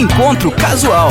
Encontro Casual.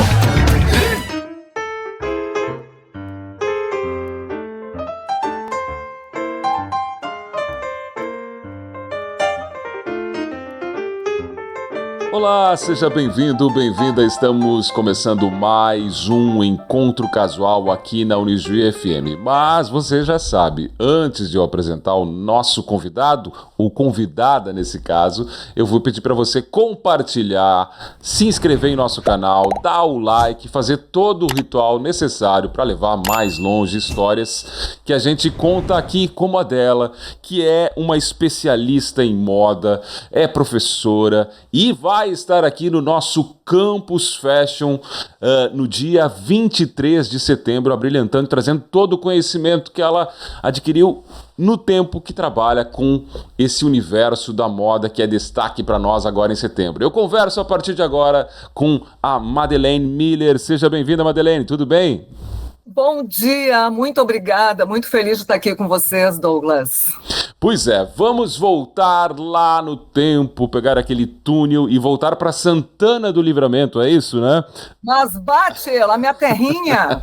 Olá, seja bem-vindo, bem-vinda. Estamos começando mais um Encontro Casual aqui na Unijuí FM. Mas você já sabe, antes de eu apresentar o nosso convidado, ou convidada nesse caso, eu vou pedir para você compartilhar, se inscrever em nosso canal, dar o like, fazer todo o ritual necessário para levar mais longe histórias que a gente conta aqui, como a dela, que é uma especialista em moda, é professora e vai estar aqui no nosso Campus Fashion no dia 23 de setembro, abrilhantando, trazendo todo o conhecimento que ela adquiriu no tempo que trabalha com esse universo da moda que é destaque para nós agora em setembro. Eu converso a partir de agora com a Madeleine Miller. Seja bem-vinda, Madeleine, tudo bem? Bom dia, muito obrigada, muito feliz de estar aqui com vocês, Douglas. Pois é, vamos voltar lá no tempo, pegar aquele túnel e voltar para Santana do Livramento, é isso, né? Mas bate, a minha terrinha!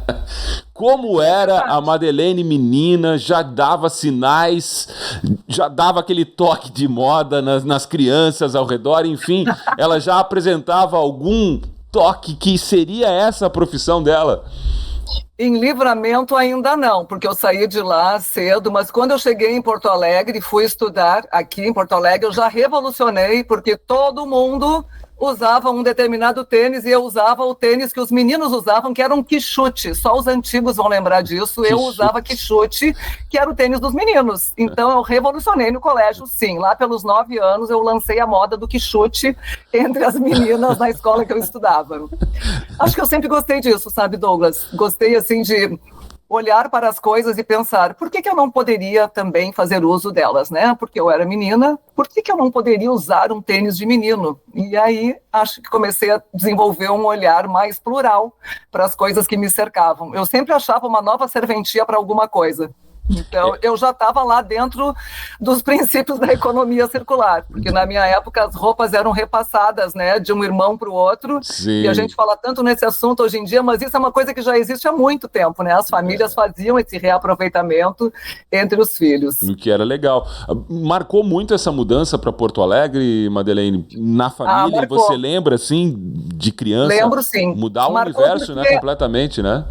Como era a Madeleine menina, já dava sinais, já dava aquele toque de moda nas crianças ao redor, enfim, ela já apresentava algum toque que seria essa a profissão dela? Em Livramento ainda não, porque eu saí de lá cedo, mas quando eu cheguei em Porto Alegre e fui estudar aqui em Porto Alegre, eu já revolucionei, porque todo mundo usava um determinado tênis e eu usava o tênis que os meninos usavam, que era um quichute. Só os antigos vão lembrar disso. Eu usava quichute, que era o tênis dos meninos. Então eu revolucionei no colégio, sim. Lá pelos 9 anos eu lancei a moda do quichute entre as meninas na escola que eu estudava. Acho que eu sempre gostei disso, sabe, Douglas? Gostei, assim, de olhar para as coisas e pensar, por que eu não poderia também fazer uso delas, né? Porque eu era menina, por que eu não poderia usar um tênis de menino? E aí, acho que comecei a desenvolver um olhar mais plural para as coisas que me cercavam. Eu sempre achava uma nova serventia para alguma coisa. Então, eu já estava lá dentro dos princípios da economia circular, porque na minha época as roupas eram repassadas, né, de um irmão para o outro. Sim. E a gente fala tanto nesse assunto hoje em dia, mas isso é uma coisa que já existe há muito tempo, né? As famílias faziam esse reaproveitamento entre os filhos. O que era legal. Marcou muito essa mudança para Porto Alegre, Madeleine? Na família, você lembra, assim, de criança? Lembro, sim. Mudar o universo, né, completamente, né?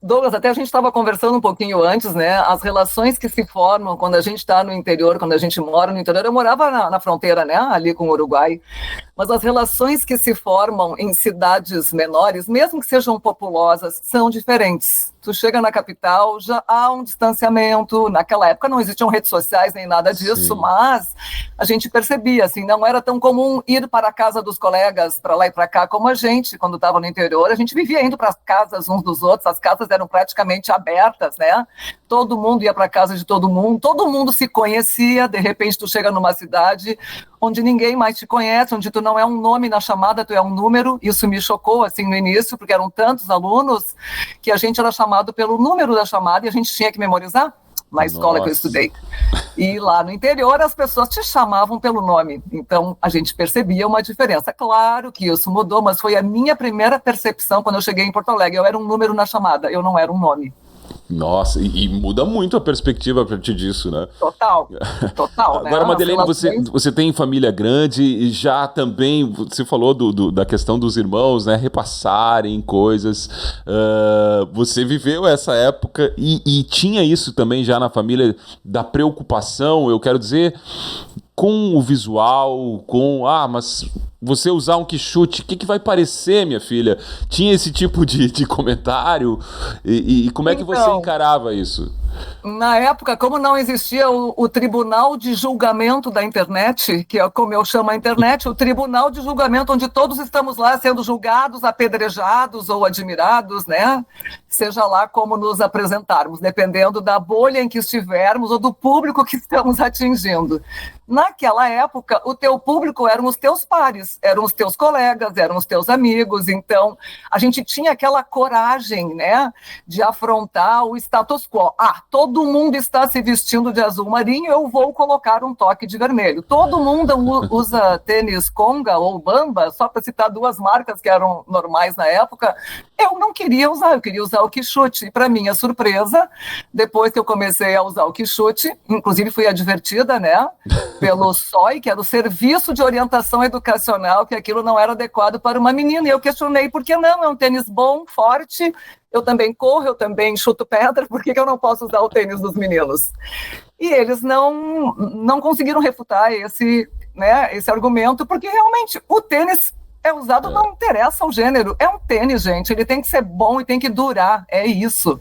Douglas, até a gente estava conversando um pouquinho antes, né? As relações que se formam quando a gente está no interior, quando a gente mora no interior. Eu morava na fronteira, né? Ali com o Uruguai. Mas as relações que se formam em cidades menores, mesmo que sejam populosas, são diferentes. Tu chega na capital, já há um distanciamento. Naquela época não existiam redes sociais nem nada disso, sim, mas a gente percebia, assim, não era tão comum ir para a casa dos colegas, para lá e para cá, como a gente, quando estava no interior. A gente vivia indo para as casas uns dos outros, as casas eram praticamente abertas, né? Todo mundo ia para a casa de todo mundo se conhecia. De repente tu chega numa cidade onde ninguém mais te conhece, onde tu não é um nome na chamada, tu é um número. Isso me chocou, assim, no início, porque eram tantos alunos que a gente era chamado pelo número da chamada e a gente tinha que memorizar na escola que eu estudei. E lá no interior as pessoas te chamavam pelo nome, então a gente percebia uma diferença. Claro que isso mudou, mas foi a minha primeira percepção quando eu cheguei em Porto Alegre. Eu era um número na chamada, eu não era um nome. Nossa, e muda muito a perspectiva a partir disso, né? Total. Agora, né? Madeleine, você tem família grande e já também, você falou da questão dos irmãos, né, repassarem coisas. Você viveu essa época e tinha isso também já na família, da preocupação, eu quero dizer, com o visual, mas você usar um quichute, o que vai parecer, minha filha? Tinha esse tipo de comentário? E como é que você encarava isso? Na época, como não existia o tribunal de julgamento da internet, que é como eu chamo a internet, o tribunal de julgamento onde todos estamos lá sendo julgados, apedrejados ou admirados, né? Seja lá como nos apresentarmos, dependendo da bolha em que estivermos ou do público que estamos atingindo. Naquela época, o teu público eram os teus pares, eram os teus colegas, eram os teus amigos. Então, a gente tinha aquela coragem, né, de afrontar o status quo. todo mundo está se vestindo de azul marinho, eu vou colocar um toque de vermelho. Todo mundo usa tênis Conga ou Bamba, só para citar duas marcas que eram normais na época. Eu não queria usar, eu queria usar o Quixote. E para minha surpresa, depois que eu comecei a usar o Quixote, inclusive fui advertida, né, pelo SOI, que era o Serviço de Orientação Educacional, que aquilo não era adequado para uma menina. E eu questionei, por que não? É um tênis bom, forte, eu também corro, eu também chuto pedra, por que eu não posso usar o tênis dos meninos? E eles não conseguiram refutar esse argumento, porque realmente o tênis é usado, não interessa o gênero, é um tênis, gente, ele tem que ser bom e tem que durar, é isso.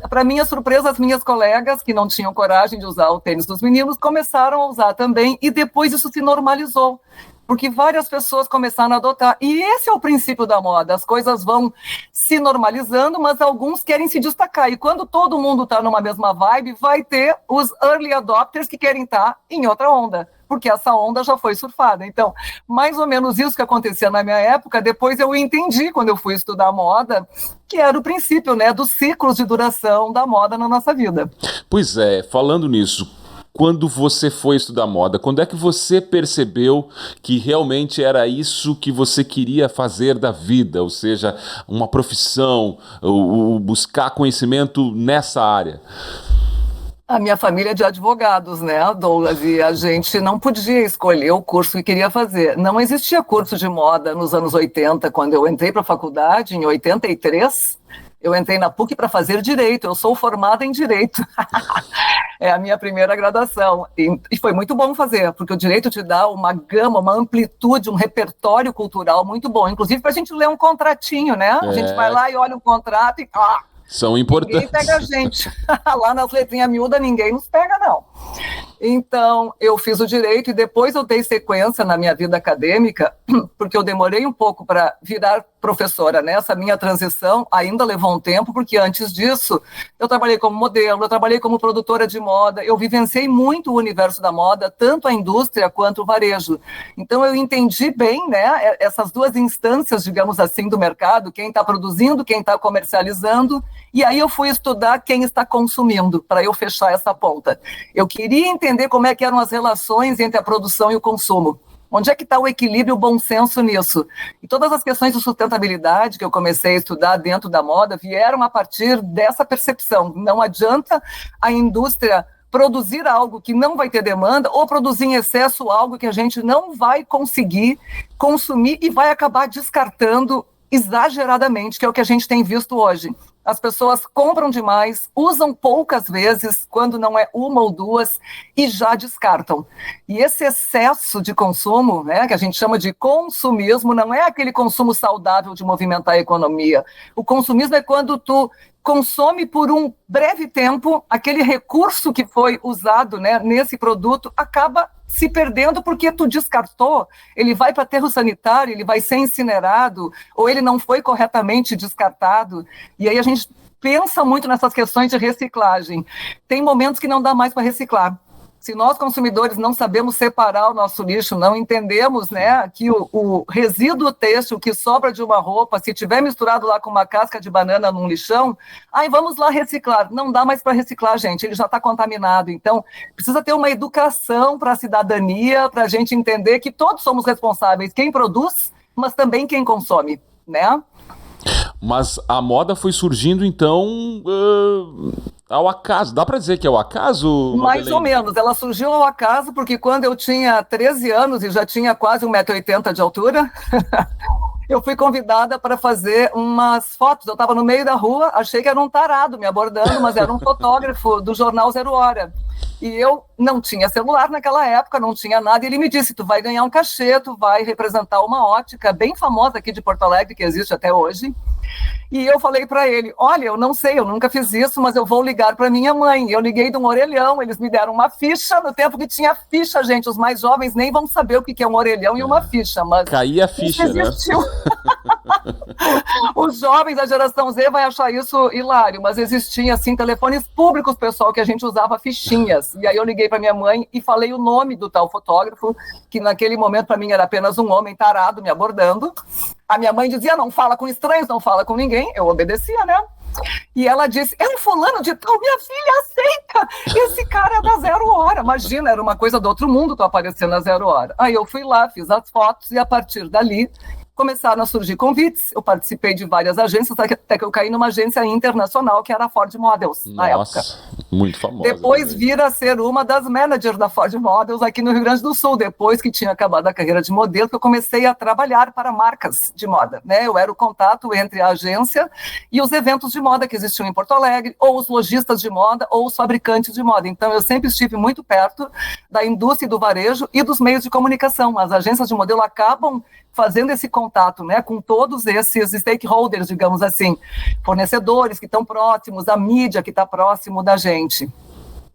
Para minha surpresa, as minhas colegas, que não tinham coragem de usar o tênis dos meninos, começaram a usar também, e depois isso se normalizou, porque várias pessoas começaram a adotar, e esse é o princípio da moda, as coisas vão se normalizando, mas alguns querem se destacar, e quando todo mundo está numa mesma vibe, vai ter os early adopters que querem estar em outra onda, porque essa onda já foi surfada. Então, mais ou menos isso que acontecia na minha época, depois eu entendi, quando eu fui estudar moda, que era o princípio, né, dos ciclos de duração da moda na nossa vida. Pois é, falando nisso, quando você foi estudar moda, quando é que você percebeu que realmente era isso que você queria fazer da vida, ou seja, uma profissão, ou buscar conhecimento nessa área? A minha família é de advogados, né, Douglas, e a gente não podia escolher o curso que queria fazer. Não existia curso de moda nos anos 80, quando eu entrei para a faculdade, em 83, eu entrei na PUC para fazer Direito, eu sou formada em Direito. É a minha primeira graduação, e foi muito bom fazer, porque o Direito te dá uma gama, uma amplitude, um repertório cultural muito bom, inclusive para a gente ler um contratinho, né? A gente vai lá e olha um contrato e... São importantes. Ninguém pega a gente. Lá nas letrinhas miúdas, ninguém nos pega, não. Então, eu fiz o Direito e depois eu dei sequência na minha vida acadêmica, porque eu demorei um pouco para virar professora, né? Essa minha transição ainda levou um tempo, porque antes disso, eu trabalhei como modelo, eu trabalhei como produtora de moda, eu vivenciei muito o universo da moda, tanto a indústria quanto o varejo. Então, eu entendi bem, né, essas duas instâncias, digamos assim, do mercado, quem está produzindo, quem está comercializando, e aí eu fui estudar quem está consumindo, para eu fechar essa ponta. Eu queria entender como é que eram as relações entre a produção e o consumo. Onde é que está o equilíbrio e o bom senso nisso? E todas as questões de sustentabilidade que eu comecei a estudar dentro da moda vieram a partir dessa percepção. Não adianta a indústria produzir algo que não vai ter demanda ou produzir em excesso algo que a gente não vai conseguir consumir e vai acabar descartando exageradamente, que é o que a gente tem visto hoje. As pessoas compram demais, usam poucas vezes, quando não é uma ou duas, e já descartam. E esse excesso de consumo, né, que a gente chama de consumismo, não é aquele consumo saudável de movimentar a economia. O consumismo é quando tu consome por um breve tempo, aquele recurso que foi usado, né, nesse produto acaba se perdendo porque tu descartou, ele vai para aterro sanitário, ele vai ser incinerado, ou ele não foi corretamente descartado, e aí a gente pensa muito nessas questões de reciclagem. Tem momentos que não dá mais para reciclar. Se nós, consumidores, não sabemos separar o nosso lixo, não entendemos, né, que o resíduo têxtil que sobra de uma roupa, se tiver misturado lá com uma casca de banana num lixão, vamos lá reciclar. Não dá mais para reciclar, gente, ele já está contaminado. Então, precisa ter uma educação para a cidadania, para a gente entender que todos somos responsáveis, quem produz, mas também quem consome, né? Mas a moda foi surgindo, então, ao acaso. Dá para dizer que é ao acaso? Mais ou menos. Ela surgiu ao acaso porque quando eu tinha 13 anos e já tinha quase 1,80 m de altura, eu fui convidada para fazer umas fotos. Eu estava no meio da rua, achei que era um tarado me abordando, mas era um fotógrafo do jornal Zero Hora. E eu não tinha celular naquela época, não tinha nada, e ele me disse, tu vai ganhar um cachê, tu vai representar uma ótica bem famosa aqui de Porto Alegre, que existe até hoje. E eu falei para ele, olha, eu não sei, eu nunca fiz isso, mas eu vou ligar para minha mãe. Eu liguei de um orelhão, eles me deram uma ficha, no tempo que tinha ficha, gente, os mais jovens nem vão saber o que é um orelhão e uma ficha, mas... Caía a ficha, né? Os jovens da geração Z vai achar isso hilário, mas existiam, assim, telefones públicos, pessoal, que a gente usava fichinhas. E aí eu liguei para minha mãe e falei o nome do tal fotógrafo, que naquele momento para mim era apenas um homem tarado me abordando. A minha mãe dizia, não fala com estranhos, não fala com ninguém. Eu obedecia, né? E ela disse, é um fulano de tal, minha filha aceita, esse cara é da Zero Hora. Imagina, era uma coisa do outro mundo tu aparecer na Zero Hora. Aí eu fui lá, fiz as fotos e a partir dali começaram a surgir convites, eu participei de várias agências, até que eu caí numa agência internacional, que era a Ford Models, na época. Muito famosa. Depois também. vir a ser uma das managers da Ford Models aqui no Rio Grande do Sul, depois que tinha acabado a carreira de modelo, que eu comecei a trabalhar para marcas de moda, né? Eu era o contato entre a agência e os eventos de moda que existiam em Porto Alegre, ou os lojistas de moda, ou os fabricantes de moda. Então, eu sempre estive muito perto da indústria e do varejo e dos meios de comunicação. As agências de modelo acabam fazendo esse contato, né, com todos esses stakeholders, digamos assim, fornecedores que estão próximos, a mídia que está próximo da gente.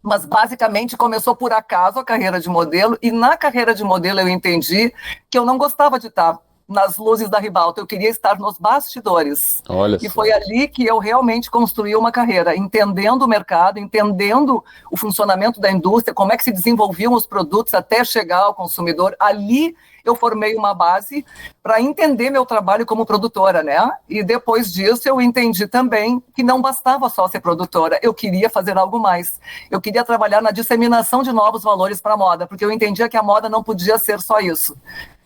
Mas, basicamente, começou por acaso a carreira de modelo, e na carreira de modelo eu entendi que eu não gostava de estar nas luzes da ribalta, eu queria estar nos bastidores. Olha e só. foi ali que eu realmente construí uma carreira, entendendo o mercado, entendendo o funcionamento da indústria, como é que se desenvolviam os produtos até chegar ao consumidor. Ali eu formei uma base para entender meu trabalho como produtora, né? E depois disso eu entendi também que não bastava só ser produtora, eu queria fazer algo mais. Eu queria trabalhar na disseminação de novos valores para a moda, porque eu entendia que a moda não podia ser só isso.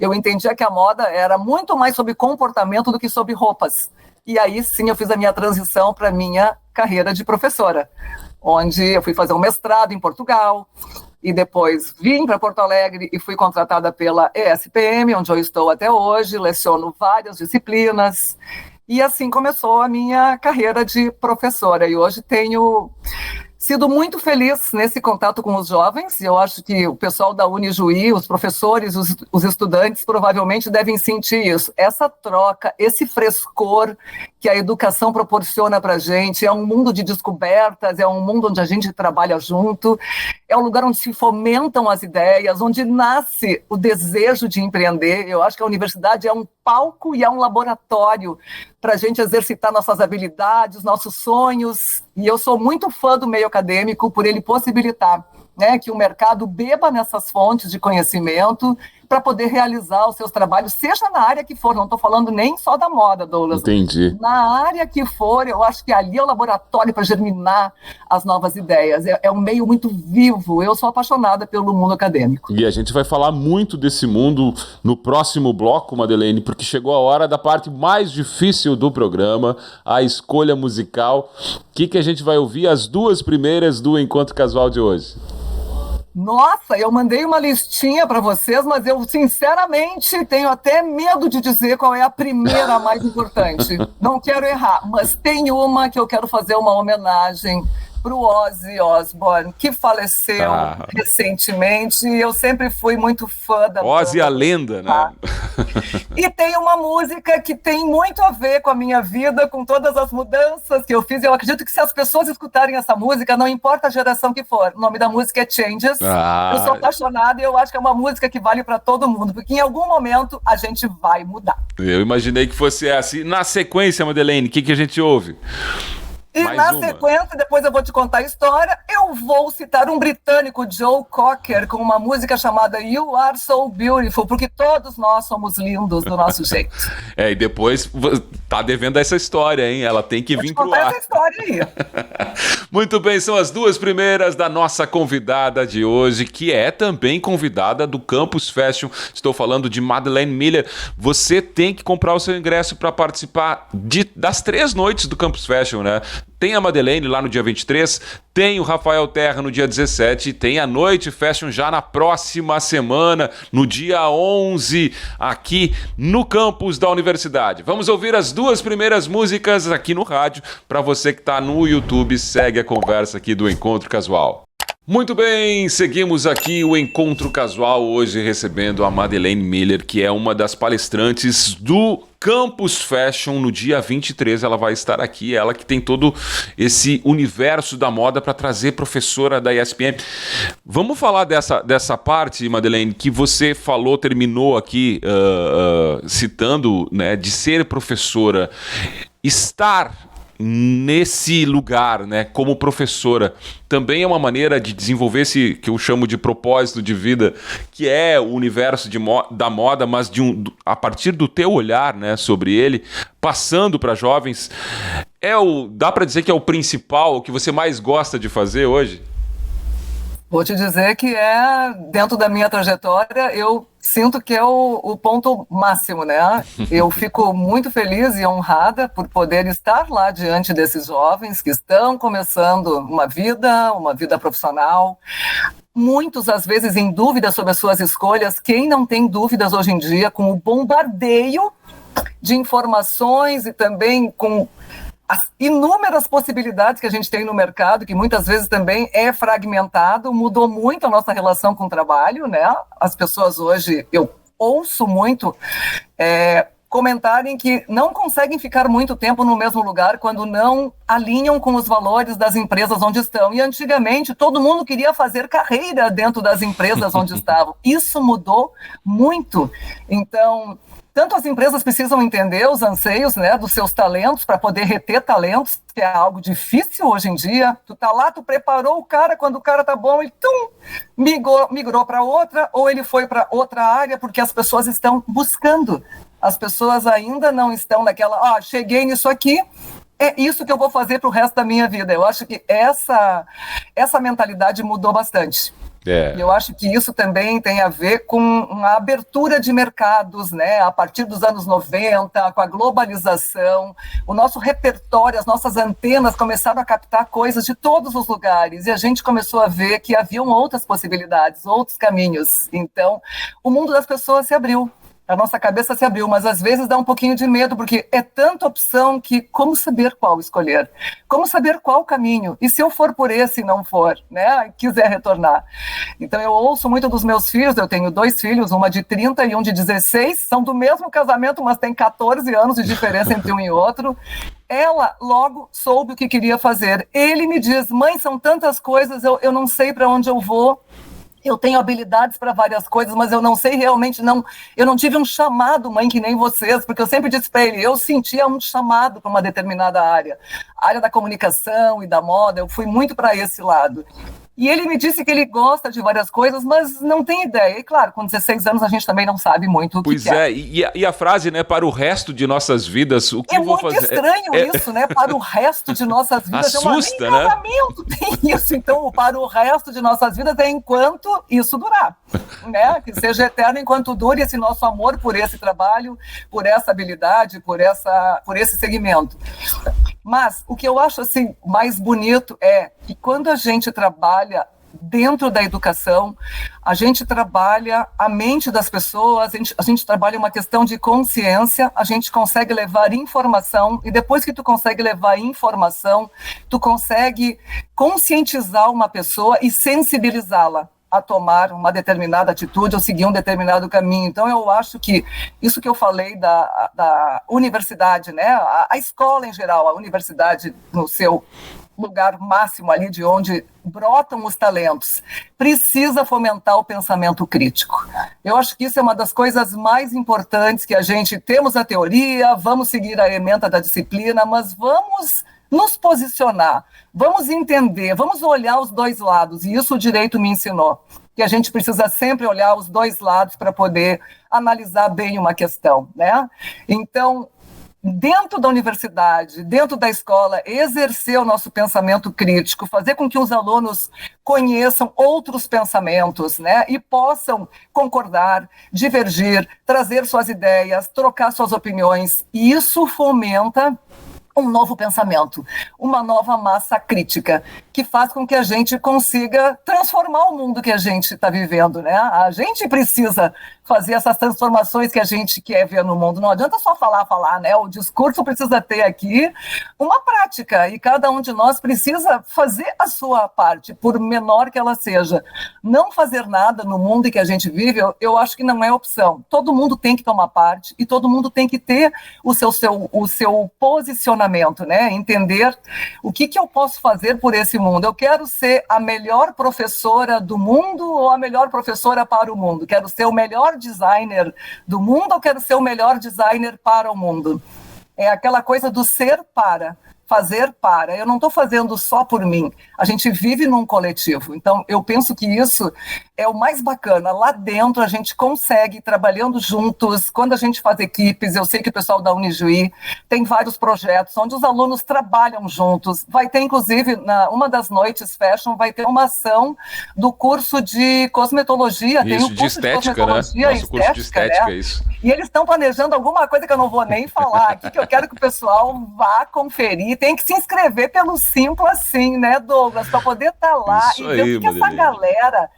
Eu entendia que a moda era muito mais sobre comportamento do que sobre roupas. E aí sim eu fiz a minha transição para a minha carreira de professora, onde eu fui fazer um mestrado em Portugal, e depois vim para Porto Alegre e fui contratada pela ESPM, onde eu estou até hoje, leciono várias disciplinas, e assim começou a minha carreira de professora. E hoje tenho sido muito feliz nesse contato com os jovens, e eu acho que o pessoal da Unijuí, os professores, os estudantes, provavelmente devem sentir isso. Essa troca, esse frescor que a educação proporciona para a gente, é um mundo de descobertas, é um mundo onde a gente trabalha junto, é um lugar onde se fomentam as ideias, onde nasce o desejo de empreender. Eu acho que a universidade é um palco e é um laboratório para a gente exercitar nossas habilidades, nossos sonhos, e eu sou muito fã do meio acadêmico por ele possibilitar, né, que o mercado beba nessas fontes de conhecimento para poder realizar os seus trabalhos, seja na área que for, não estou falando nem só da moda, Douglas. Entendi. Na área que for, eu acho que ali é o laboratório para germinar as novas ideias, é um meio muito vivo, eu sou apaixonada pelo mundo acadêmico. E a gente vai falar muito desse mundo no próximo bloco, Madeleine, porque chegou a hora da parte mais difícil do programa, a escolha musical. O que a gente vai ouvir? As duas primeiras do Encontro Casual de hoje. Nossa, eu mandei uma listinha para vocês, mas eu sinceramente tenho até medo de dizer qual é a primeira mais importante. Não quero errar, mas tem uma que eu quero fazer uma homenagem para o Ozzy Osbourne, que faleceu recentemente, e eu sempre fui muito fã da Ozzy, banda. a lenda, né? E tem uma música que tem muito a ver com a minha vida, com todas as mudanças que eu fiz. Eu acredito que se as pessoas escutarem essa música, não importa a geração que for, o nome da música é Changes. Eu sou apaixonada e eu acho que é uma música que vale para todo mundo, porque em algum momento a gente vai mudar. Eu imaginei que fosse assim. Na sequência, Madeleine, o que a gente ouve? E Mais na uma. sequência, depois eu vou te contar a história, eu vou citar um britânico, Joe Cocker, com uma música chamada You Are So Beautiful, porque todos nós somos lindos do nosso jeito. E depois tá devendo essa história, hein? Ela tem que vir pro ar. Vou te contar essa história aí. Muito bem, são as duas primeiras da nossa convidada de hoje, que é também convidada do Campus Fashion. Estou falando de Madeleine Miller. Você tem que comprar o seu ingresso para participar das 3 noites do Campus Fashion, né? Tem a Madeleine lá no dia 23, tem o Rafael Terra no dia 17 e tem a Noite Fashion já na próxima semana, no dia 11, aqui no campus da universidade. Vamos ouvir as duas primeiras músicas aqui no rádio. Para você que está no YouTube, segue a conversa aqui do Encontro Casual. Muito bem, seguimos aqui o Encontro Casual, hoje recebendo a Madeleine Miller, que é uma das palestrantes do Campus Fashion. No dia 23 ela vai estar aqui, ela que tem todo esse universo da moda para trazer, professora da ESPM. Vamos falar dessa parte, Madeleine, que você falou, terminou aqui citando, né, de ser professora, estar nesse lugar, né, como professora, também é uma maneira de desenvolver esse que eu chamo de propósito de vida, que é o universo da moda, mas a partir do teu olhar, né, sobre ele, passando para jovens, dá para dizer que é o principal, o que você mais gosta de fazer hoje? Vou te dizer que dentro da minha trajetória, eu sinto que é o ponto máximo, né? Eu fico muito feliz e honrada por poder estar lá diante desses jovens que estão começando uma vida profissional. Muitos, às vezes, em dúvida sobre as suas escolhas. Quem não tem dúvidas hoje em dia com o bombardeio de informações e também com as inúmeras possibilidades que a gente tem no mercado, que muitas vezes também é fragmentado, mudou muito a nossa relação com o trabalho, né? As pessoas hoje, eu ouço muito comentarem que não conseguem ficar muito tempo no mesmo lugar quando não alinham com os valores das empresas onde estão. E antigamente todo mundo queria fazer carreira dentro das empresas onde estavam. Isso mudou muito. Então, tanto as empresas precisam entender os anseios, né, dos seus talentos para poder reter talentos, que é algo difícil hoje em dia. Tu tá lá, tu preparou o cara, quando o cara tá bom, ele migrou para outra, ou ele foi para outra área, porque as pessoas estão buscando. As pessoas ainda não estão naquela, cheguei nisso aqui, é isso que eu vou fazer para o resto da minha vida. Eu acho que essa mentalidade mudou bastante. E eu acho que isso também tem a ver com uma abertura de mercados, né? A partir dos anos 90, com a globalização, o nosso repertório, as nossas antenas começaram a captar coisas de todos os lugares, e a gente começou a ver que haviam outras possibilidades, outros caminhos. Então, o mundo das pessoas se abriu. A nossa cabeça se abriu, mas às vezes dá um pouquinho de medo, porque é tanta opção que como saber qual escolher? Como saber qual caminho? E se eu for por esse e não for, né? E quiser retornar? Então eu ouço muito dos meus filhos, eu tenho 2 filhos, uma de 30 e um de 16, são do mesmo casamento, mas tem 14 anos de diferença entre um e outro. Ela logo soube o que queria fazer. Ele me diz, mãe, são tantas coisas, eu não sei para onde eu vou. Eu tenho habilidades para várias coisas, mas eu não sei realmente, eu não tive um chamado, mãe, que nem vocês, porque eu sempre disse para ele, eu sentia um chamado para uma determinada área. A área da comunicação e da moda, eu fui muito para esse lado. E ele me disse que ele gosta de várias coisas, mas não tem ideia. E claro, com 16 anos a gente também não sabe muito o que Pois é, e a frase, né, para o resto de nossas vidas, o que eu vou fazer? É muito estranho isso, né, para o resto de nossas vidas. Assusta, né? Casamento tem isso, então para o resto de nossas vidas é enquanto isso durar, né, que seja eterno enquanto dure esse nosso amor por esse trabalho, por essa habilidade, por esse segmento. Mas o que eu acho assim mais bonito é que quando a gente trabalha dentro da educação, a gente trabalha a mente das pessoas, a gente trabalha uma questão de consciência, a gente consegue levar informação, e depois que tu consegue levar informação, tu consegue conscientizar uma pessoa e sensibilizá-la a tomar uma determinada atitude ou seguir um determinado caminho. Então, eu acho que isso que eu falei da universidade, né? A escola em geral, a universidade no seu lugar máximo ali de onde brotam os talentos, precisa fomentar o pensamento crítico. Eu acho que isso é uma das coisas mais importantes que a gente temos a teoria, vamos seguir a ementa da disciplina, mas vamos nos posicionar, vamos entender, vamos olhar os dois lados, e isso o direito me ensinou, que a gente precisa sempre olhar os dois lados para poder analisar bem uma questão, né? Então, dentro da universidade, dentro da escola, exercer o nosso pensamento crítico, fazer com que os alunos conheçam outros pensamentos, né, e possam concordar, divergir, trazer suas ideias, trocar suas opiniões, e isso fomenta um novo pensamento, uma nova massa crítica, que faz com que a gente consiga transformar o mundo que a gente está vivendo, né? A gente precisa fazer essas transformações que a gente quer ver no mundo. Não adianta só falar, né? O discurso precisa ter aqui uma prática, e cada um de nós precisa fazer a sua parte, por menor que ela seja. Não fazer nada no mundo em que a gente vive, eu acho que não é opção. Todo mundo tem que tomar parte, e todo mundo tem que ter o seu posicionamento, né? Entender o que eu posso fazer por esse mundo. Eu quero ser a melhor professora do mundo ou a melhor professora para o mundo? Quero ser o melhor designer do mundo ou quero ser o melhor designer para o mundo? É aquela coisa do ser para. fazer para. Eu não estou fazendo só por mim. A gente vive num coletivo. Então, eu penso que isso é o mais bacana. Lá dentro, a gente consegue, trabalhando juntos, quando a gente faz equipes, eu sei que o pessoal da Unijuí tem vários projetos onde os alunos trabalham juntos. Vai ter, inclusive, uma das noites fashion, vai ter uma ação do curso de cosmetologia. Tem um de estética, né? Nosso curso de estética, né? isso. E eles estão planejando alguma coisa que eu não vou nem falar aqui, que eu quero que o pessoal vá conferir. Tem que se inscrever pelo Simples assim, né, Douglas? Para poder estar lá Isso e ver o que essa galera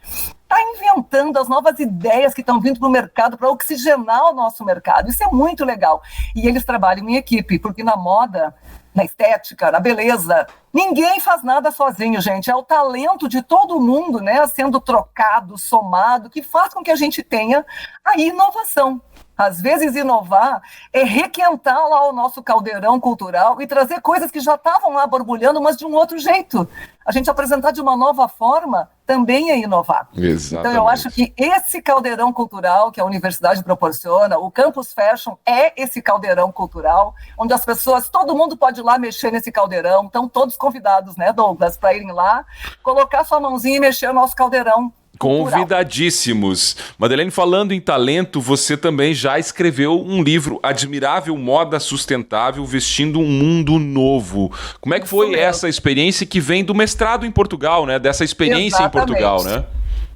está inventando, as novas ideias que estão vindo para o mercado, para oxigenar o nosso mercado. Isso é muito legal. E eles trabalham em equipe, porque na moda, na estética, na beleza, ninguém faz nada sozinho, gente. É o talento de todo mundo, né, sendo trocado, somado, que faz com que a gente tenha a inovação. Às vezes, inovar é requentar lá o nosso caldeirão cultural e trazer coisas que já estavam lá borbulhando, mas de um outro jeito. A gente apresentar de uma nova forma também é inovar. Exatamente. Então, eu acho que esse caldeirão cultural que a universidade proporciona, o Campus Fashion é esse caldeirão cultural, onde as pessoas, todo mundo pode ir lá mexer nesse caldeirão. Estão todos convidados, né, Douglas, para irem lá, colocar sua mãozinha e mexer no nosso caldeirão. Convidadíssimos. Madeleine, falando em talento, você também já escreveu um livro, Admirável Moda Sustentável, Vestindo um Mundo Novo. Como é que foi essa experiência que vem do mestrado em Portugal, né? Dessa experiência em Portugal, né?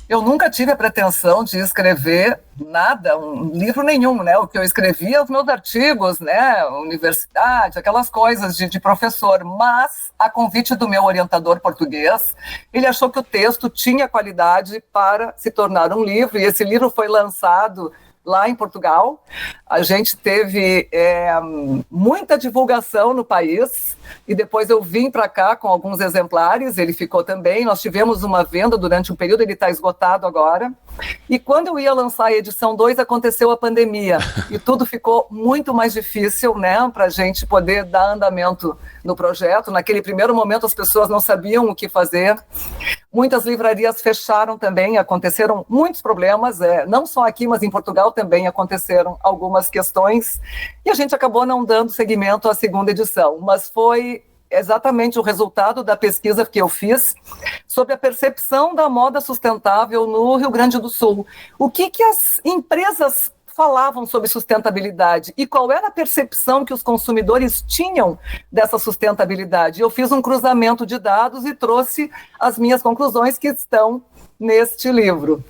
Eu nunca tive a pretensão de escrever nada, um livro nenhum, né? O que eu escrevia, os meus artigos, né? Universidade, aquelas coisas de professor. Mas, a convite do meu orientador português, ele achou que o texto tinha qualidade para se tornar um livro, e esse livro foi lançado lá em Portugal. A gente teve muita divulgação no país, e depois eu vim para cá com alguns exemplares, ele ficou também, nós tivemos uma venda durante um período, ele está esgotado agora, e quando eu ia lançar a edição 2, aconteceu a pandemia, e tudo ficou muito mais difícil, né, para a gente poder dar andamento no projeto. Naquele primeiro momento as pessoas não sabiam o que fazer, muitas livrarias fecharam também, aconteceram muitos problemas, não só aqui, mas em Portugal também aconteceram algumas questões, e a gente acabou não dando seguimento à segunda edição, mas foi exatamente o resultado da pesquisa que eu fiz sobre a percepção da moda sustentável no Rio Grande do Sul. O que as empresas falavam sobre sustentabilidade e qual era a percepção que os consumidores tinham dessa sustentabilidade. Eu fiz um cruzamento de dados e trouxe as minhas conclusões que estão neste livro.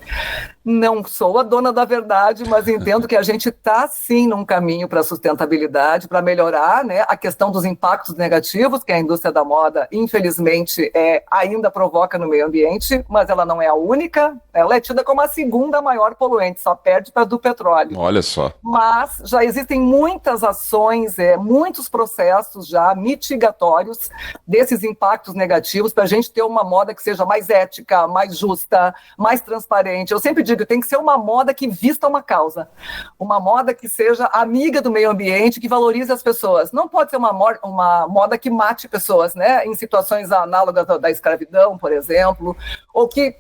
Não sou a dona da verdade, mas entendo que a gente está, sim, num caminho para a sustentabilidade, para melhorar, né, a questão dos impactos negativos que a indústria da moda, infelizmente, ainda provoca no meio ambiente, mas ela não é a única, ela é tida como a segunda maior poluente, só perde para a do petróleo. Olha só. Mas já existem muitas ações, muitos processos já mitigatórios desses impactos negativos para a gente ter uma moda que seja mais ética, mais justa, mais transparente. Eu sempre digo, tem que ser uma moda que vista uma causa, uma moda que seja amiga do meio ambiente, que valorize as pessoas. Não pode ser uma moda que mate pessoas, né, em situações análogas da escravidão, por exemplo, ou que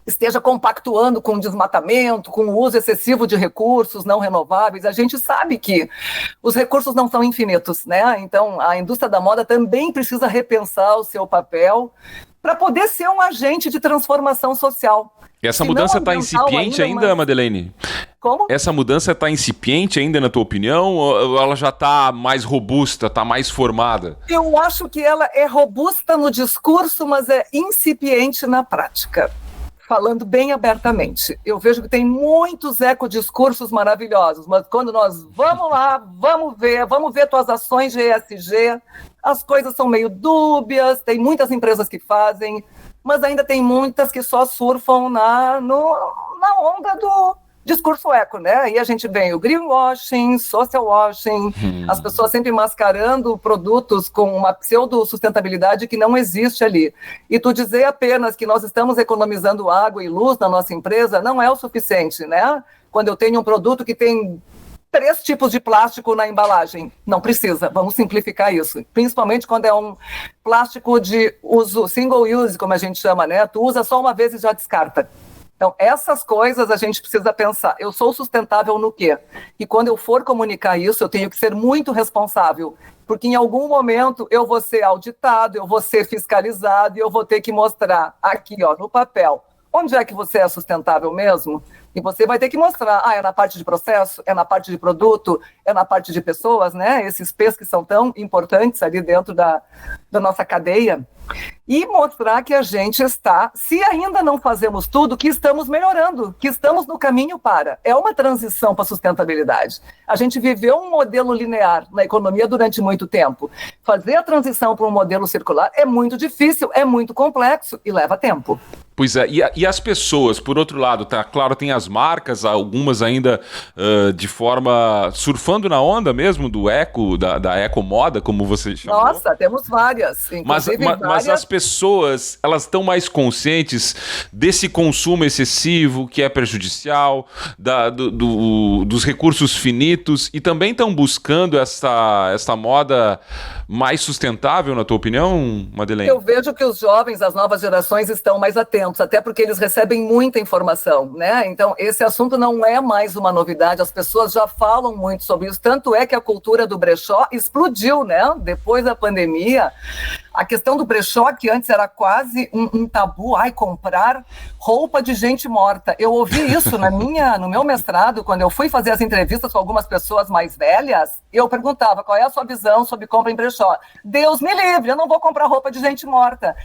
esteja compactuando com o desmatamento, com o uso excessivo de recursos não renováveis. A gente sabe que os recursos não são infinitos, né? Então, a indústria da moda também precisa repensar o seu papel para poder ser um agente de transformação social. E essa mudança está incipiente ainda, Madeleine? Como? Essa mudança está incipiente ainda, na tua opinião? Ou ela já está mais robusta, está mais formada? Eu acho que ela é robusta no discurso, mas é incipiente na prática. Falando bem abertamente. Eu vejo que tem muitos ecodiscursos maravilhosos, mas quando nós vamos lá, vamos ver tuas ações de ESG, as coisas são meio dúbias, tem muitas empresas que fazem, mas ainda tem muitas que só surfam na onda do discurso eco, né? E a gente vê o greenwashing, social washing, as pessoas sempre mascarando produtos com uma pseudo-sustentabilidade que não existe ali. E tu dizer apenas que nós estamos economizando água e luz na nossa empresa não é o suficiente, né? Quando eu tenho um produto que tem 3 tipos de plástico na embalagem, não precisa, vamos simplificar isso. Principalmente quando é um plástico de uso single use, como a gente chama, né? Tu usa só uma vez e já descarta. Então, essas coisas a gente precisa pensar. Eu sou sustentável no quê? E quando eu for comunicar isso, eu tenho que ser muito responsável, porque em algum momento eu vou ser auditado, eu vou ser fiscalizado e eu vou ter que mostrar aqui, ó, no papel, onde é que você é sustentável mesmo? E você vai ter que mostrar, é na parte de processo, é na parte de produto, é na parte de pessoas, né? Esses P's que são tão importantes ali dentro da nossa cadeia. E mostrar que a gente está, se ainda não fazemos tudo, que estamos melhorando, que estamos no caminho para. É uma transição para a sustentabilidade. A gente viveu um modelo linear na economia durante muito tempo. Fazer a transição para um modelo circular é muito difícil, é muito complexo e leva tempo. Pois é, e as pessoas, por outro lado, tá claro, tem as marcas, algumas ainda de forma surfando na onda mesmo do eco, da ecomoda, como você chamou. Nossa, temos várias. Mas as pessoas, elas estão mais conscientes desse consumo excessivo que é prejudicial, dos recursos finitos, e também estão buscando essa moda mais sustentável, na tua opinião, Madeleine? Eu vejo que os jovens, as novas gerações, estão mais atentos, até porque eles recebem muita informação, né? Então, esse assunto não é mais uma novidade, as pessoas já falam muito sobre isso, tanto é que a cultura do brechó explodiu, né? Depois da pandemia, a questão do brechó, que antes era quase um tabu, comprar roupa de gente morta. Eu ouvi isso no meu mestrado, quando eu fui fazer as entrevistas com algumas pessoas mais velhas, eu perguntava, qual é a sua visão sobre compra em brechó? Deus me livre, eu não vou comprar roupa de gente morta.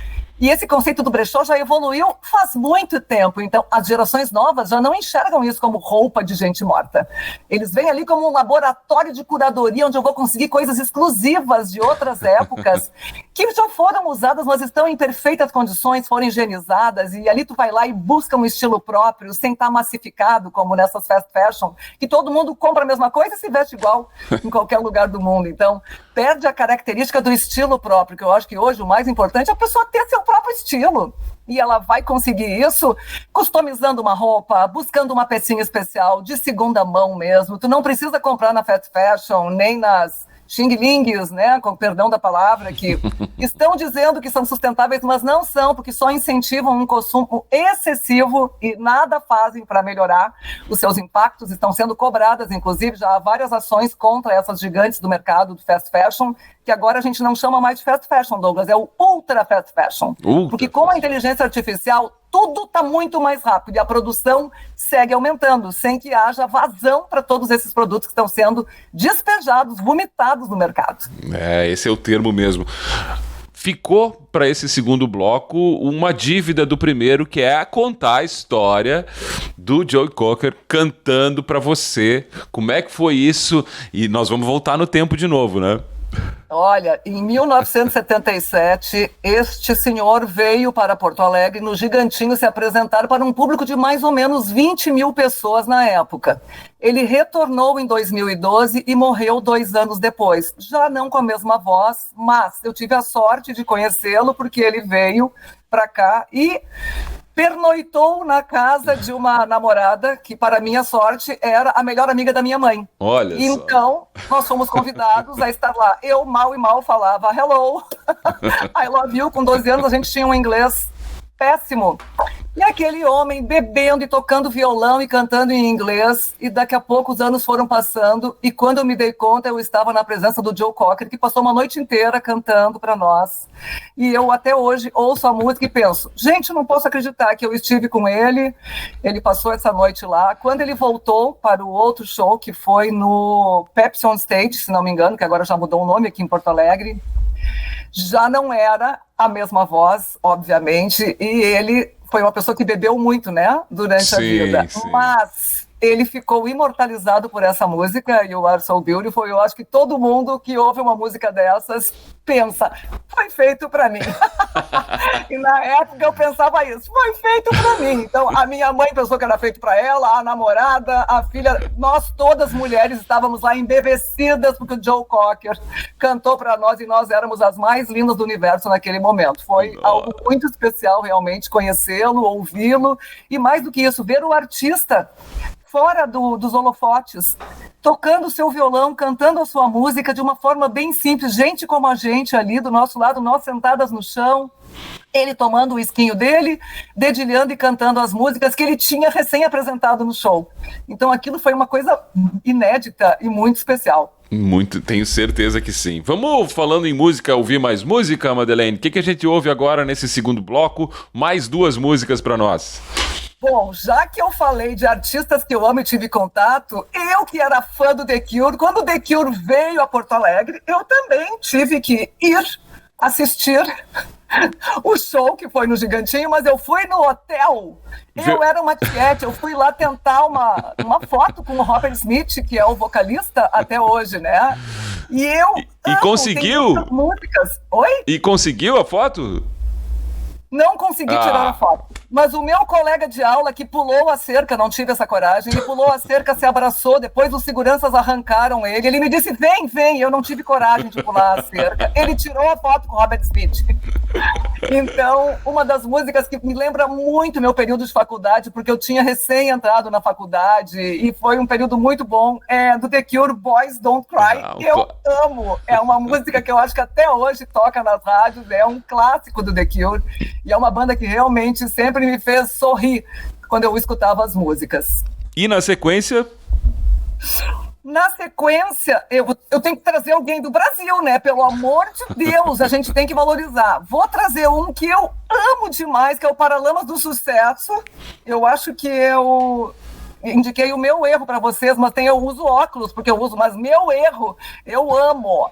E esse conceito do brechó já evoluiu faz muito tempo. Então, as gerações novas já não enxergam isso como roupa de gente morta. Eles veem ali como um laboratório de curadoria, onde eu vou conseguir coisas exclusivas de outras épocas, que já foram usadas, mas estão em perfeitas condições, foram higienizadas, e ali tu vai lá e busca um estilo próprio, sem estar massificado, como nessas fast fashion, que todo mundo compra a mesma coisa e se veste igual em qualquer lugar do mundo. Então, perde a característica do estilo próprio, que eu acho que hoje o mais importante é a pessoa ter seu próprio estilo. E ela vai conseguir isso customizando uma roupa, buscando uma pecinha especial, de segunda mão mesmo. Tu não precisa comprar na fast fashion, nem nas xing-lings, né, com perdão da palavra, que estão dizendo que são sustentáveis, mas não são, porque só incentivam um consumo excessivo e nada fazem para melhorar os seus impactos. Estão sendo cobradas, inclusive, já há várias ações contra essas gigantes do mercado do fast fashion, que agora a gente não chama mais de fast fashion, Douglas, é o ultra fast fashion. Porque com a inteligência artificial, tudo está muito mais rápido e a produção segue aumentando, sem que haja vazão para todos esses produtos que estão sendo despejados, vomitados no mercado. Esse é o termo mesmo. Ficou para esse segundo bloco uma dívida do primeiro, que é contar a história do Joe Cocker cantando para você. Como é que foi isso? E nós vamos voltar no tempo de novo, né? Olha, em 1977, este senhor veio para Porto Alegre, no Gigantinho, se apresentar para um público de mais ou menos 20 mil pessoas na época. Ele retornou em 2012 e morreu 2 anos depois. Já não com a mesma voz, mas eu tive a sorte de conhecê-lo porque ele veio para cá e pernoitou na casa de uma namorada que, para minha sorte, era a melhor amiga da minha mãe. Olha só. Então, nós fomos convidados a estar lá. Eu mal e mal falava hello, I love you. Com 12 anos a gente tinha um inglês péssimo. E aquele homem bebendo e tocando violão e cantando em inglês, e daqui a pouco os anos foram passando, e quando eu me dei conta, eu estava na presença do Joe Cocker, que passou uma noite inteira cantando para nós. E eu até hoje ouço a música e penso, gente, não posso acreditar que eu estive com ele passou essa noite lá. Quando ele voltou para o outro show, que foi no Pepsi on Stage, se não me engano, que agora já mudou o nome aqui em Porto Alegre, já não era a mesma voz, obviamente, e ele foi uma pessoa que bebeu muito, né, durante a vida. Sim. Mas ele ficou imortalizado por essa música, You Are So Beautiful. Eu acho que todo mundo que ouve uma música dessas pensa, foi feito para mim. E na época eu pensava isso, foi feito para mim. Então a minha mãe pensou que era feito para ela, a namorada, a filha, nós todas mulheres estávamos lá embevecidas porque o Joe Cocker cantou para nós e nós éramos as mais lindas do universo naquele momento. Foi algo muito especial realmente conhecê-lo, ouvi-lo e mais do que isso, ver o artista fora dos holofotes, tocando o seu violão, cantando a sua música de uma forma bem simples, gente como a gente ali do nosso lado, nós sentadas no chão, Ele tomando o esquinho dele, dedilhando e cantando as músicas que ele tinha recém-apresentado no show. Então aquilo foi uma coisa inédita e muito especial. Muito, tenho certeza que sim. Vamos, falando em música, ouvir mais música, Madeleine? O que a gente ouve agora nesse segundo bloco? Mais 2 músicas para nós. Bom, já que eu falei de artistas que eu amo e tive contato, eu que era fã do The Cure, quando o The Cure veio a Porto Alegre, eu também tive que ir assistir o show que foi no Gigantinho, mas eu fui no hotel. Eu era uma tiete, eu fui lá tentar uma foto com o Robert Smith, que é o vocalista até hoje, né? E eu e conseguiu? Músicas. Oi? E conseguiu a foto? Não consegui tirar a foto. Mas o meu colega de aula que pulou a cerca, não tive essa coragem, ele pulou a cerca, se abraçou, depois os seguranças arrancaram ele. Ele me disse, vem, eu não tive coragem de pular a cerca. Ele tirou a foto com o Robert Smith. Então, uma das músicas que me lembra muito meu período de faculdade, porque eu tinha recém entrado na faculdade e foi um período muito bom, é do The Cure, Boys Don't Cry. Eu amo. É uma música que eu acho que até hoje toca nas rádios, é um clássico do The Cure. E é uma banda que realmente sempre me fez sorrir quando eu escutava as músicas. E na sequência? Na sequência, eu tenho que trazer alguém do Brasil, né? Pelo amor de Deus, a gente tem que valorizar. Vou trazer um que eu amo demais, que é o Paralamas do Sucesso. Eu acho que eu indiquei o meu erro para vocês, mas eu uso óculos, porque eu uso, mas meu erro, eu amo.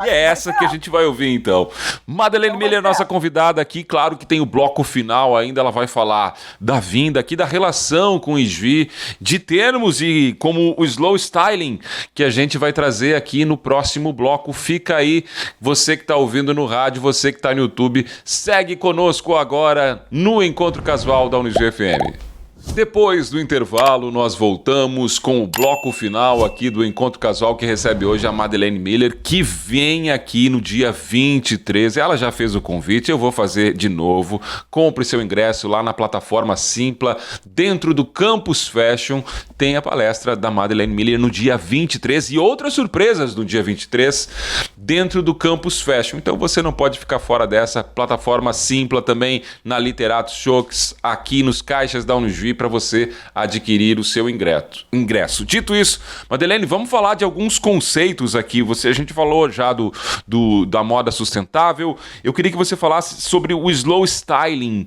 E é essa que a gente vai ouvir, então. Madeleine Miller, nossa convidada aqui. Claro que tem o bloco final ainda. Ela vai falar da vinda aqui, da relação com o Isvi, de termos e como o slow styling que a gente vai trazer aqui no próximo bloco. Fica aí, você que está ouvindo no rádio, você que está no YouTube, segue conosco agora no Encontro Casual da Unijuí FM. Depois do intervalo, nós voltamos com o bloco final aqui do Encontro Casual, que recebe hoje a Madeleine Miller, que vem aqui no dia 23. Ela já fez o convite, eu vou fazer de novo. Compre seu ingresso lá na plataforma Simpla, dentro do Campus Fashion. Tem a palestra da Madeleine Miller no dia 23 e outras surpresas no dia 23 dentro do Campus Fashion. Então você não pode ficar fora dessa plataforma Simpla, também na Literatos Showcase, aqui nos caixas da Unijuí, para você adquirir o seu ingresso. Dito isso, Madeleine, vamos falar de alguns conceitos aqui. A gente falou já da moda sustentável. Eu queria que você falasse sobre o slow styling.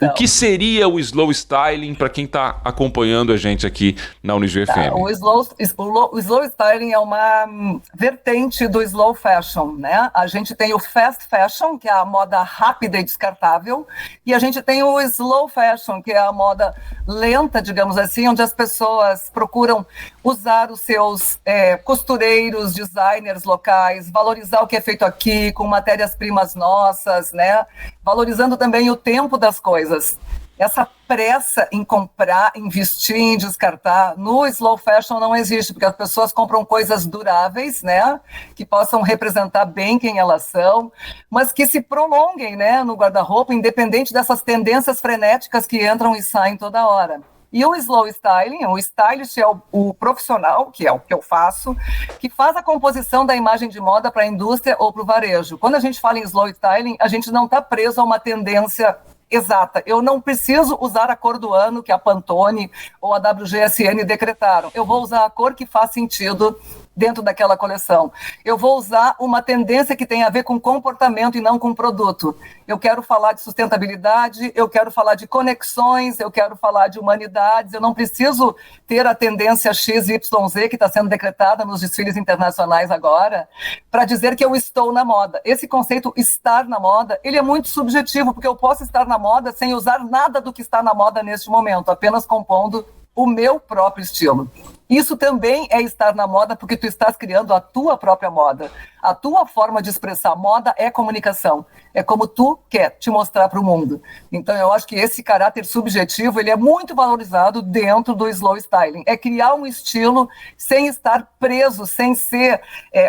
O que seria o slow styling para quem está acompanhando a gente aqui na Unijuí FM? O slow styling é uma vertente do slow fashion, né? A gente tem o fast fashion, que é a moda rápida e descartável, e a gente tem o slow fashion, que é a moda lenta, digamos assim, onde as pessoas procuram usar os seus costureiros, designers locais, valorizar o que é feito aqui com matérias-primas nossas, né? Valorizando também o tempo das coisas. Essa pressa em comprar, investir, em descartar, no slow fashion não existe, porque as pessoas compram coisas duráveis, né, que possam representar bem quem elas são, mas que se prolonguem, né, no guarda-roupa, independente dessas tendências frenéticas que entram e saem toda hora. E o slow styling, o stylist é o profissional, que é o que eu faço, que faz a composição da imagem de moda para a indústria ou para o varejo. Quando a gente fala em slow styling, a gente não está preso a uma tendência exata. Eu não preciso usar a cor do ano que a Pantone ou a WGSN decretaram. Eu vou usar a cor que faz sentido dentro daquela coleção. Eu vou usar uma tendência que tem a ver com comportamento e não com produto. Eu quero falar de sustentabilidade, eu quero falar de conexões, eu quero falar de humanidades, eu não preciso ter a tendência XYZ que está sendo decretada nos desfiles internacionais agora, para dizer que eu estou na moda. Esse conceito estar na moda, ele é muito subjetivo, porque eu posso estar na moda sem usar nada do que está na moda neste momento, apenas compondo o meu próprio estilo. Isso também é estar na moda, porque tu estás criando a tua própria moda. A tua forma de expressar moda é comunicação. É como tu quer te mostrar para o mundo. Então, eu acho que esse caráter subjetivo, ele é muito valorizado dentro do slow styling. É criar um estilo sem estar preso, sem ser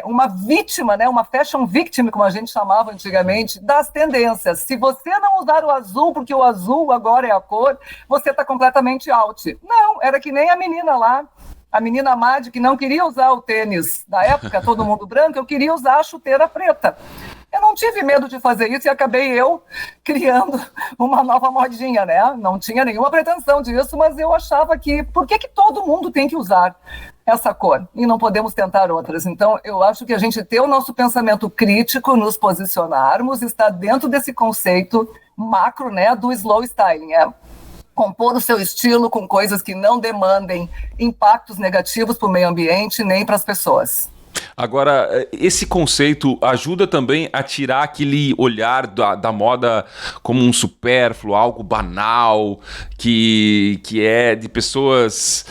uma vítima, né? Uma fashion victim, como a gente chamava antigamente, das tendências. Se você não usar o azul, porque o azul agora é a cor, você está completamente out. Não, era que nem a menina lá, a menina Mad, que não queria usar o tênis da época, todo mundo branco, eu queria usar a chuteira preta. Eu não tive medo de fazer isso e acabei eu criando uma nova modinha, né? Não tinha nenhuma pretensão disso, mas eu achava que por que todo mundo tem que usar essa cor e não podemos tentar outras? Então, eu acho que a gente ter o nosso pensamento crítico, nos posicionarmos, está dentro desse conceito macro, né, do slow styling. Compor o seu estilo com coisas que não demandem impactos negativos para o meio ambiente nem para as pessoas. Agora, esse conceito ajuda também a tirar aquele olhar da moda como um supérfluo, algo banal, que é de pessoas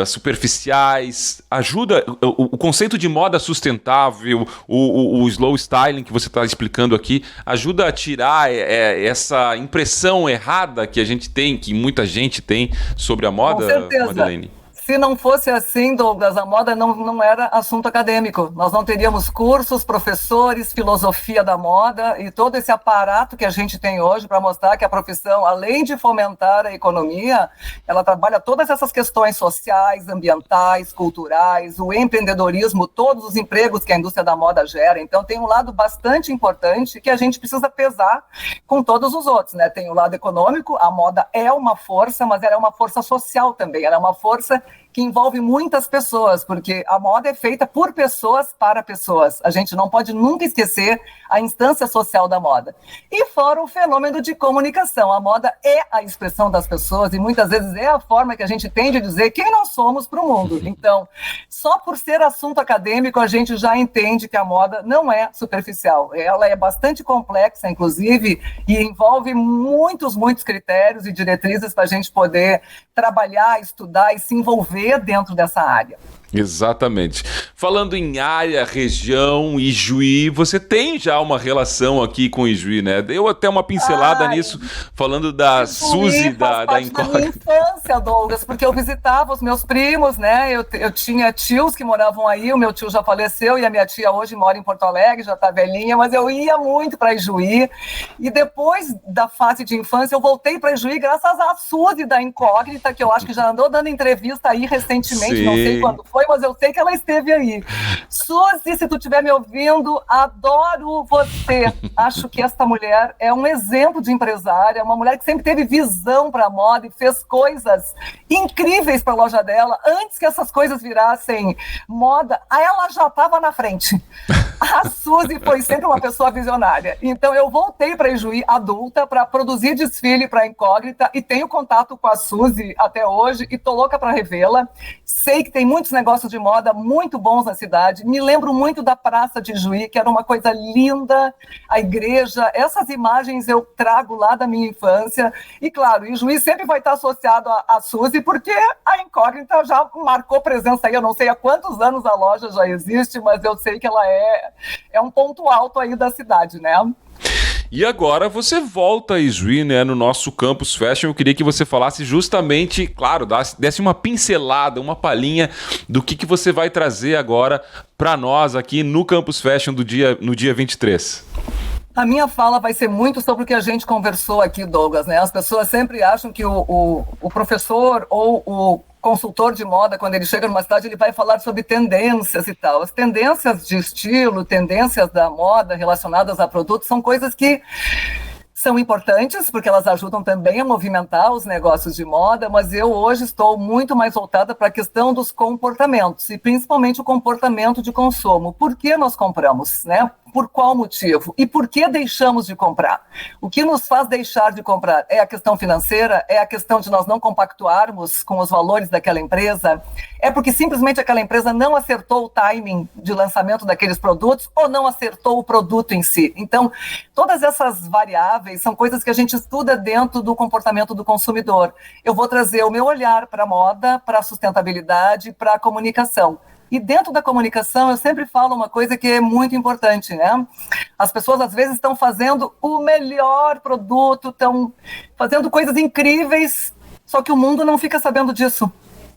superficiais. Ajuda o conceito de moda sustentável, o slow styling que você está explicando aqui, ajuda a tirar essa impressão errada que a gente tem, que muita gente tem sobre a moda, Com certeza. Madeleine? Se não fosse assim, Douglas, a moda não era assunto acadêmico. Nós não teríamos cursos, professores, filosofia da moda e todo esse aparato que a gente tem hoje para mostrar que a profissão, além de fomentar a economia, ela trabalha todas essas questões sociais, ambientais, culturais, o empreendedorismo, todos os empregos que a indústria da moda gera. Então, tem um lado bastante importante que a gente precisa pesar com todos os outros, né? Tem o lado econômico, a moda é uma força, mas ela é uma força social também, ela é uma força que envolve muitas pessoas, porque a moda é feita por pessoas para pessoas. A gente não pode nunca esquecer a instância social da moda. E fora o fenômeno de comunicação. A moda é a expressão das pessoas e muitas vezes é a forma que a gente tem de dizer quem nós somos para o mundo. Então, só por ser assunto acadêmico, a gente já entende que a moda não é superficial. Ela é bastante complexa, inclusive, e envolve muitos critérios e diretrizes para a gente poder trabalhar, estudar e se envolver dentro dessa área. Exatamente. Falando em área, região, Ijuí, você tem já uma relação aqui com Ijuí, né? Deu até uma pincelada nisso, falando da Suzy, da Incógnita. Da minha infância, Douglas, porque eu visitava os meus primos, né? Eu tinha tios que moravam aí, o meu tio já faleceu e a minha tia hoje mora em Porto Alegre, já tá velhinha, mas eu ia muito para Ijuí. E depois da fase de infância, eu voltei para Ijuí graças à Suzy da Incógnita, que eu acho que já andou dando entrevista aí recentemente, Sim. Não sei quando foi, mas eu sei que ela esteve aí. Suzy, se tu estiver me ouvindo, adoro você. Acho que esta mulher é um exemplo de empresária, uma mulher que sempre teve visão para a moda e fez coisas incríveis para a loja dela. Antes que essas coisas virassem moda, ela já estava na frente. A Suzy foi sempre uma pessoa visionária. Então eu voltei para Ijuí adulta para produzir desfile para a Incógnita e tenho contato com a Suzy até hoje e tô louca para revê-la. Sei que tem muitos negócios de moda muito bons na cidade. Me lembro muito da Praça de Ijuí, que era uma coisa linda, a igreja. Essas imagens eu trago lá da minha infância. E claro, Ijuí sempre vai estar associado a Suzy, porque a Incógnita já marcou presença aí. Eu não sei há quantos anos a loja já existe, mas eu sei que ela é um ponto alto aí da cidade, né? E agora você volta a Ijuí, né, no nosso Campus Fashion. Eu queria que você falasse justamente, claro, desse uma pincelada, uma palhinha do que você vai trazer agora para nós aqui no Campus Fashion no dia 23. A minha fala vai ser muito sobre o que a gente conversou aqui, Douglas, né? As pessoas sempre acham que o professor ou o consultor de moda, quando ele chega numa cidade, ele vai falar sobre tendências e tal. As tendências de estilo, tendências da moda relacionadas a produtos são coisas que são importantes, porque elas ajudam também a movimentar os negócios de moda, mas eu hoje estou muito mais voltada para a questão dos comportamentos, e principalmente o comportamento de consumo. Por que nós compramos, né? Por qual motivo? E por que deixamos de comprar? O que nos faz deixar de comprar? É a questão financeira? É a questão de nós não compactuarmos com os valores daquela empresa? É porque simplesmente aquela empresa não acertou o timing de lançamento daqueles produtos ou não acertou o produto em si? Então, todas essas variáveis são coisas que a gente estuda dentro do comportamento do consumidor. Eu vou trazer o meu olhar para a moda, para a sustentabilidade, para a comunicação. E dentro da comunicação, eu sempre falo uma coisa que é muito importante, né? As pessoas, às vezes, estão fazendo o melhor produto, estão fazendo coisas incríveis, só que o mundo não fica sabendo disso.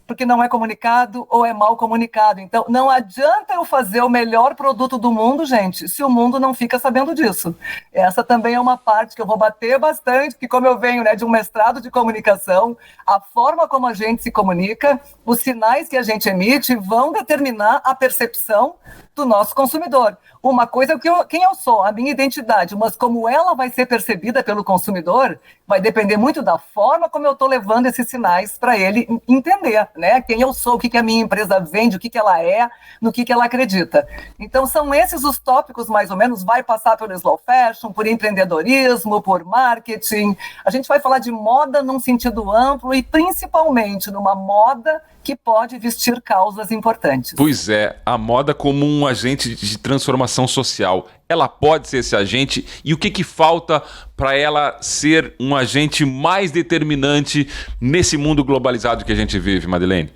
porque não é comunicado ou é mal comunicado. Então, não adianta eu fazer o melhor produto do mundo, gente, se o mundo não fica sabendo disso. Essa também é uma parte que eu vou bater bastante, porque como eu venho, né, de um mestrado de comunicação, a forma como a gente se comunica, os sinais que a gente emite vão determinar a percepção do nosso consumidor. Uma coisa é quem eu sou, a minha identidade, mas como ela vai ser percebida pelo consumidor, vai depender muito da forma como eu estou levando esses sinais para ele entender, né? Quem eu sou, o que a minha empresa vende, o que ela é, no que ela acredita. Então, são esses os tópicos, mais ou menos, vai passar pelo slow fashion, por empreendedorismo, por marketing. A gente vai falar de moda num sentido amplo e, principalmente, numa moda que pode vestir causas importantes. Pois é, a moda como um agente de transformação social. Ela pode ser esse agente e o que falta para ela ser um agente mais determinante nesse mundo globalizado que a gente vive, Madeleine?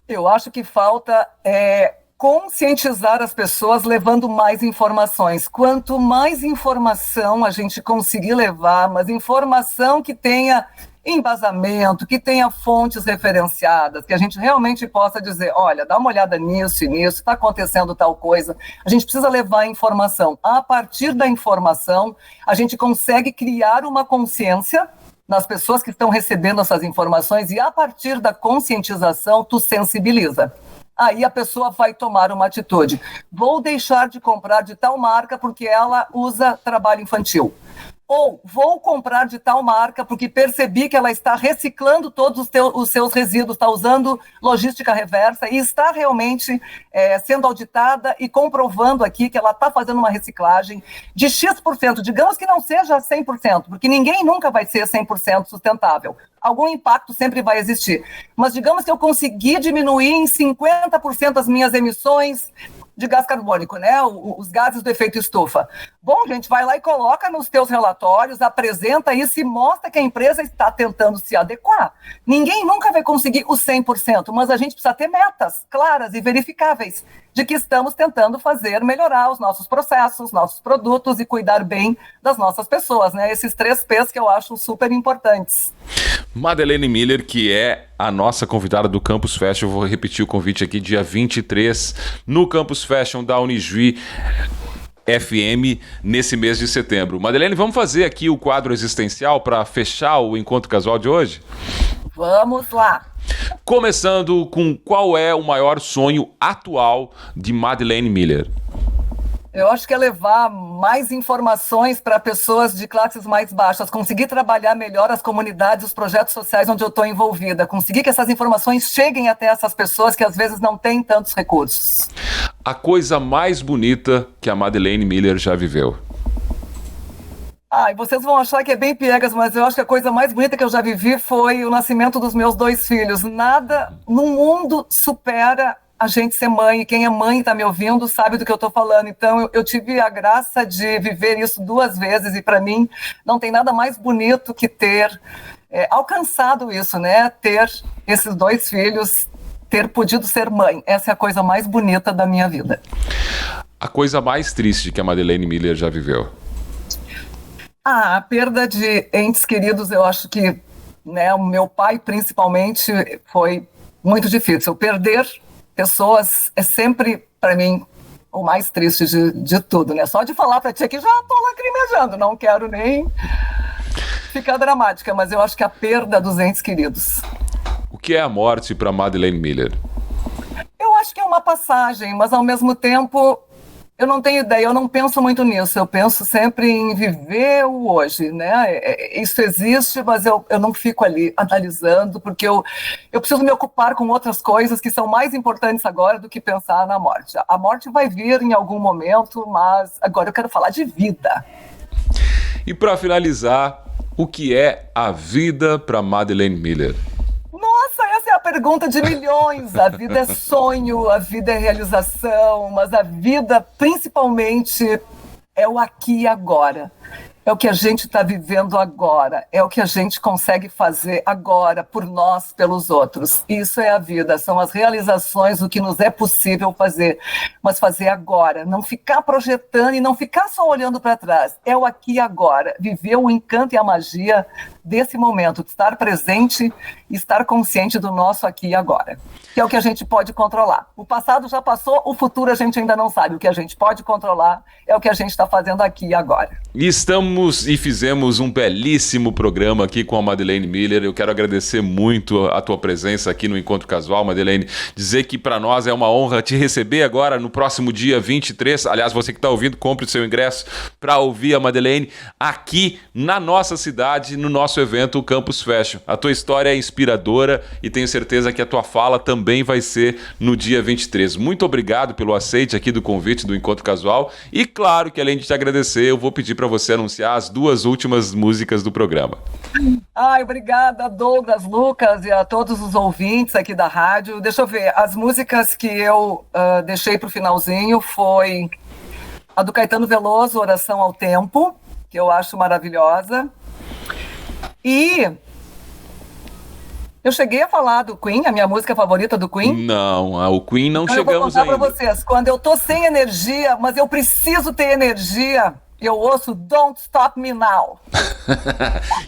Eu acho que falta conscientizar as pessoas levando mais informações. Quanto mais informação a gente conseguir levar, mas informação que tenha embasamento, que tenha fontes referenciadas, que a gente realmente possa dizer, olha, dá uma olhada nisso e nisso, está acontecendo tal coisa. A gente precisa levar a informação. A partir da informação, a gente consegue criar uma consciência nas pessoas que estão recebendo essas informações e a partir da conscientização, tu sensibiliza. Aí a pessoa vai tomar uma atitude. Vou deixar de comprar de tal marca porque ela usa trabalho infantil. Ou vou comprar de tal marca porque percebi que ela está reciclando todos os seus resíduos, está usando logística reversa e está realmente sendo auditada e comprovando aqui que ela está fazendo uma reciclagem de X%. Digamos que não seja 100%, porque ninguém nunca vai ser 100% sustentável. Algum impacto sempre vai existir. Mas digamos que eu consegui diminuir em 50% as minhas emissões de gás carbônico, né? Os gases do efeito estufa. Bom, gente, vai lá e coloca nos teus relatórios, apresenta isso e mostra que a empresa está tentando se adequar. Ninguém nunca vai conseguir o 100%, mas a gente precisa ter metas claras e verificáveis de que estamos tentando melhorar os nossos processos, nossos produtos e cuidar bem das nossas pessoas, né? Esses 3 P's que eu acho super importantes. Madeleine Miller, que é a nossa convidada do Campus Fashion, eu vou repetir o convite aqui, dia 23, no Campus Fashion da Unijuí FM, nesse mês de setembro. Madeleine, vamos fazer aqui o quadro existencial para fechar o encontro casual de hoje? Vamos lá! Começando com qual é o maior sonho atual de Madeleine Miller? Eu acho que é levar mais informações para pessoas de classes mais baixas, conseguir trabalhar melhor as comunidades, os projetos sociais onde eu estou envolvida, conseguir que essas informações cheguem até essas pessoas que às vezes não têm tantos recursos. A coisa mais bonita que a Madeleine Miller já viveu? E vocês vão achar que é bem piegas, mas eu acho que a coisa mais bonita que eu já vivi foi o nascimento dos meus 2 filhos. Nada no mundo supera a gente ser mãe, e quem é mãe e está me ouvindo sabe do que eu estou falando. Então, eu tive a graça de viver isso 2 vezes, e para mim não tem nada mais bonito que ter alcançado isso, né? Ter esses 2 filhos, ter podido ser mãe. Essa é a coisa mais bonita da minha vida. A coisa mais triste que a Madeleine Miller já viveu? A perda de entes queridos, eu acho que, né, o meu pai principalmente foi muito difícil. Perder pessoas é sempre, para mim, o mais triste de tudo, né? Só de falar para ti aqui já estou lacrimejando, não quero nem ficar dramática, mas eu acho que a perda dos entes queridos. O que é a morte para Madeleine Miller? Eu acho que é uma passagem, mas ao mesmo tempo eu não tenho ideia, eu não penso muito nisso, eu penso sempre em viver o hoje, né? Isso existe, mas eu não fico ali analisando, porque eu preciso me ocupar com outras coisas que são mais importantes agora do que pensar na morte. A morte vai vir em algum momento, mas agora eu quero falar de vida. E para finalizar, o que é a vida para Madeleine Miller? Essa é a pergunta de milhões. A vida é sonho, a vida é realização, mas a vida, principalmente, é o aqui e agora. É o que a gente está vivendo agora, é o que a gente consegue fazer agora, por nós, pelos outros. Isso é a vida, são as realizações, o que nos é possível fazer, mas fazer agora, não ficar projetando e não ficar só olhando para trás. É o aqui e agora, viver o encanto e a magia desse momento, de estar presente e estar consciente do nosso aqui e agora, que é o que a gente pode controlar. O passado já passou, o futuro a gente ainda não sabe. O que a gente pode controlar é o que a gente está fazendo aqui e agora. Estamos e fizemos um belíssimo programa aqui com a Madeleine Miller. Eu quero agradecer muito a tua presença aqui no Encontro Casual, Madeleine. Dizer que para nós é uma honra te receber agora no próximo dia 23. Aliás, você que está ouvindo, compre o seu ingresso para ouvir a Madeleine aqui na nossa cidade, no nosso evento Campus Fashion. A tua história é inspiradora e tenho certeza que a tua fala também vai ser no dia 23. Muito obrigado pelo aceite aqui do convite do Encontro Casual e claro que além de te agradecer, eu vou pedir para você anunciar as 2 últimas músicas do programa. Ai, obrigada, Douglas, Lucas e a todos os ouvintes aqui da rádio. Deixa eu ver, as músicas que eu deixei para o finalzinho foi a do Caetano Veloso, Oração ao Tempo, que eu acho maravilhosa. E eu cheguei a falar do Queen, a minha música favorita do Queen. Não, o Queen não então chegamos ainda. Eu vou contar ainda. para vocês, quando eu tô sem energia, mas eu preciso ter energia, eu ouço Don't Stop Me Now.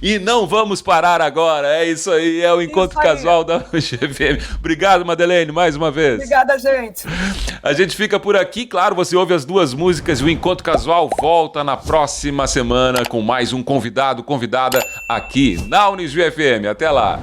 E não vamos parar agora, é isso aí, é o Encontro Casual da GFM. Obrigado, Madeleine, mais uma vez. Obrigada, gente. A gente fica por aqui, claro, você ouve as 2 músicas e o Encontro Casual volta na próxima semana com mais um convidado, convidada aqui na Unisju FM. Até lá.